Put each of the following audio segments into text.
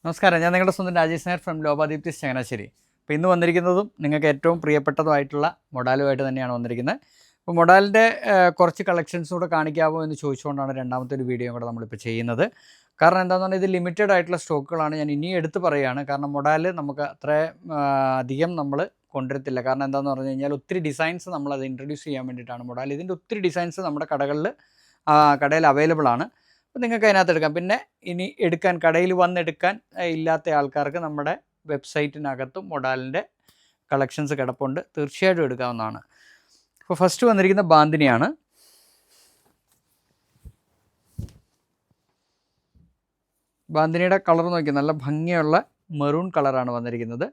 നമസ്കാരം, ഞാൻ നിങ്ങളുടെ സ്വന്തം രാജേഷ് നായർ ഫ്രം ലോപാദീപ്തി ചങ്ങനാശ്ശേരി. അപ്പോൾ ഇന്ന് വന്നിരിക്കുന്നതും നിങ്ങൾക്ക് ഏറ്റവും പ്രിയപ്പെട്ടതുമായിട്ടുള്ള മൊഡാലുമായിട്ട് തന്നെയാണ് വന്നിരിക്കുന്നത്. അപ്പോൾ മൊഡാലിൻ്റെ കുറച്ച് കളക്ഷൻസ് കൂടെ കാണിക്കാമോ എന്ന് ചോദിച്ചുകൊണ്ടാണ് രണ്ടാമത്തെ ഒരു വീഡിയോ കൂടെ നമ്മളിപ്പോൾ ചെയ്യുന്നത്. കാരണം എന്താണെന്ന് പറഞ്ഞാൽ ഇത് ലിമിറ്റഡ് ആയിട്ടുള്ള സ്റ്റോക്കുകളാണ്. ഞാൻ ഇനി എടുത്ത് പറയുകയാണ്. കാരണം മൊഡാൽ നമുക്ക് അത്ര അധികം നമ്മൾ കൊണ്ടുവരത്തില്ല. കാരണം എന്താണെന്ന് പറഞ്ഞു കഴിഞ്ഞാൽ ഒത്തിരി ഡിസൈൻസ് നമ്മളത് ഇൻട്രൊഡ്യൂസ് ചെയ്യാൻ വേണ്ടിയിട്ടാണ് മൊഡാൽ. ഇതിൻ്റെ ഒത്തിരി ഡിസൈൻസ് നമ്മുടെ കടയിൽ അവൈലബിൾ ആണ്. അപ്പോൾ നിങ്ങൾക്ക് അതിനകത്ത് എടുക്കാം. പിന്നെ ഇനി കടയിൽ വന്നെടുക്കാൻ ഇല്ലാത്ത ആൾക്കാർക്ക് നമ്മുടെ വെബ്സൈറ്റിനകത്തും മൊഡാലിൻ്റെ കളക്ഷൻസ് കിടപ്പുണ്ട്, തീർച്ചയായിട്ടും എടുക്കാവുന്നതാണ്. അപ്പോൾ ഫസ്റ്റ് വന്നിരിക്കുന്ന ബാന്തിനിയാണ്. ബാന്തിനിയുടെ കളർ നോക്കി, നല്ല ഭംഗിയുള്ള മെറൂൺ കളറാണ് വന്നിരിക്കുന്നത്.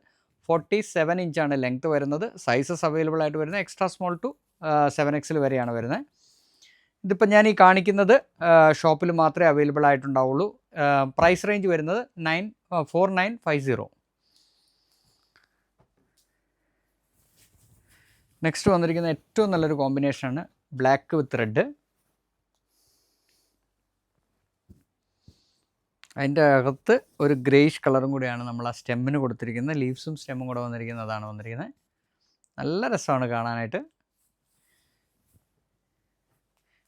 47 ഇഞ്ചാണ് ലെങ്ത്ത് വരുന്നത്. സൈസസ് അവൈലബിൾ ആയിട്ട് വരുന്നത് എക്സ്ട്രാ സ്മോൾ ടു 7XL വരെയാണ് വരുന്നത്. ഇതിപ്പോൾ ഞാൻ ഈ കാണിക്കുന്നത് ഷോപ്പിൽ മാത്രമേ അവൈലബിൾ ആയിട്ടുണ്ടാവുള്ളൂ. പ്രൈസ് റേഞ്ച് വരുന്നത് 4950. നെക്സ്റ്റ് വന്നിരിക്കുന്ന ഏറ്റവും നല്ലൊരു കോമ്പിനേഷനാണ് ബ്ലാക്ക് വിത്ത് റെഡ്. അതിൻ്റെ അകത്ത് ഒരു ഗ്രേഷ് കളറും കൂടിയാണ് നമ്മൾ ആ സ്റ്റെമ്മിന് കൊടുത്തിരിക്കുന്നത്. ലീവ്സും സ്റ്റെമ്മും കൂടെ വന്നിരിക്കുന്നതാണ് വന്നിരിക്കുന്നത്. നല്ല രസമാണ് കാണാനായിട്ട്.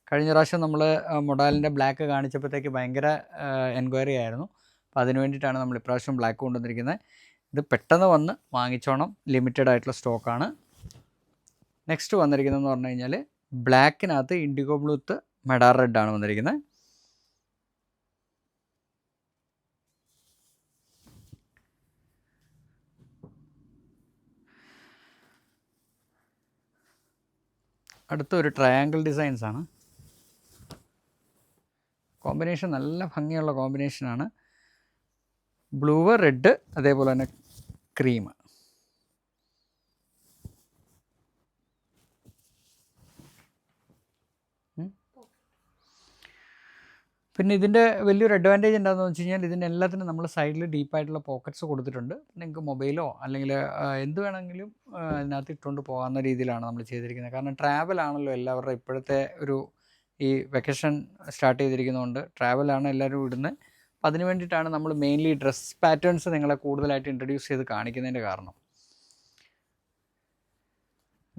കഴിഞ്ഞ പ്രാവശ്യം നമ്മൾ മൊഡാലിൻ്റെ ബ്ലാക്ക് കാണിച്ചപ്പോഴത്തേക്ക് ഭയങ്കര എൻക്വയറി ആയിരുന്നു. അപ്പോൾ അതിന് വേണ്ടിയിട്ടാണ് നമ്മൾ ഇപ്രാവശ്യം ബ്ലാക്ക് കൊണ്ടുവന്നിരിക്കുന്നത്. ഇത് പെട്ടെന്ന് വന്ന് വാങ്ങിച്ചോണം, ലിമിറ്റഡ് ആയിട്ടുള്ള സ്റ്റോക്കാണ്. നെക്സ്റ്റ് വന്നിരിക്കുന്നതെന്ന് പറഞ്ഞു കഴിഞ്ഞാൽ ബ്ലാക്കിനകത്ത് ഇൻഡിഗോ ബ്ലൂ വിത്ത് മെഡാർ റെഡാണ് വന്നിരിക്കുന്നത്. അടുത്തൊരു ട്രയാങ്കിൾ ഡിസൈൻസാണ്. കോമ്പിനേഷൻ നല്ല ഭംഗിയുള്ള കോമ്പിനേഷനാണ്. ബ്ലൂ റെഡ് അതേപോലെ തന്നെ ക്രീം. പിന്നെ ഇതിൻ്റെ വലിയൊരു അഡ്വാൻറ്റേജ് എന്താണെന്ന് വെച്ച് കഴിഞ്ഞാൽ ഇതിൻ്റെ എല്ലാത്തിനും നമ്മൾ സൈഡിൽ ഡീപ്പായിട്ടുള്ള പോക്കറ്റ്സ് കൊടുത്തിട്ടുണ്ട്. നിങ്ങൾക്ക് മൊബൈലോ അല്ലെങ്കിൽ എന്ത് വേണമെങ്കിലും അതിനകത്ത് ഇട്ടുകൊണ്ട് പോകാവുന്ന രീതിയിലാണ് നമ്മൾ ചെയ്തിരിക്കുന്നത്. കാരണം ട്രാവലാണല്ലോ എല്ലാവരുടെ ഇപ്പോഴത്തെ ഒരു ഈ വെക്കേഷൻ സ്റ്റാർട്ട് ചെയ്തിരിക്കുന്നതുകൊണ്ട് ട്രാവലാണ് എല്ലാവരും ഇടുന്നത്. അപ്പോൾ അതിന് വേണ്ടിയിട്ടാണ് നമ്മൾ മെയിൻലി ഡ്രസ് പാറ്റേൺസ് നിങ്ങളെ കൂടുതലായിട്ട് ഇൻട്രൊഡ്യൂസ് ചെയ്ത് കാണിക്കുന്നതിൻ്റെ കാരണം.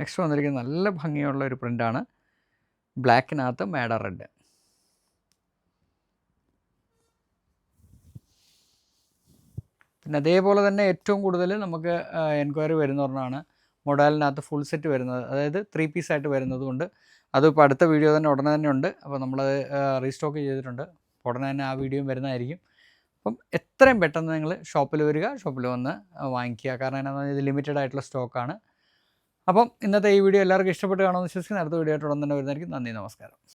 നെക്സ്റ്റ് വന്നിരിക്കുന്നത് നല്ല ഭംഗിയുള്ള ഒരു പ്രിൻ്റാണ്. ബ്ലാക്കിനകത്ത് മാഡ റെഡ്. പിന്നെ അതേപോലെ തന്നെ ഏറ്റവും കൂടുതൽ നമുക്ക് എൻക്വയറി വരുന്നവരാണ് മൊഡാലിനകത്ത് ഫുൾ സെറ്റ് വരുന്നത്, അതായത് 3 പീസായിട്ട് വരുന്നതുകൊണ്ട്. അതിപ്പോൾ അടുത്ത വീഡിയോ തന്നെ ഉടനെ തന്നെ ഉണ്ട്. അപ്പോൾ നമ്മളത് റീസ്റ്റോക്ക് ചെയ്തിട്ടുണ്ട്. ഉടനെ തന്നെ ആ വീഡിയോയും വരുന്നതായിരിക്കും. അപ്പം എത്രയും പെട്ടെന്ന് നിങ്ങൾ ഷോപ്പിൽ വരിക, ഷോപ്പിൽ വന്ന് വാങ്ങിക്കുക. കാരണം എന്താണെന്ന് പറഞ്ഞാൽ ഇത് ലിമിറ്റഡ് ആയിട്ടുള്ള സ്റ്റോക്കാണ്. അപ്പം ഇന്നത്തെ ഈ വീഡിയോ എല്ലാവർക്കും ഇഷ്ടപ്പെട്ട് കാണുമെന്ന് വിശ്വസിക്കുന്നു. അടുത്ത വീഡിയോ ആയിട്ട് ഉടൻ തന്നെ വരുന്നതായിരിക്കും. നന്ദി, നമസ്കാരം.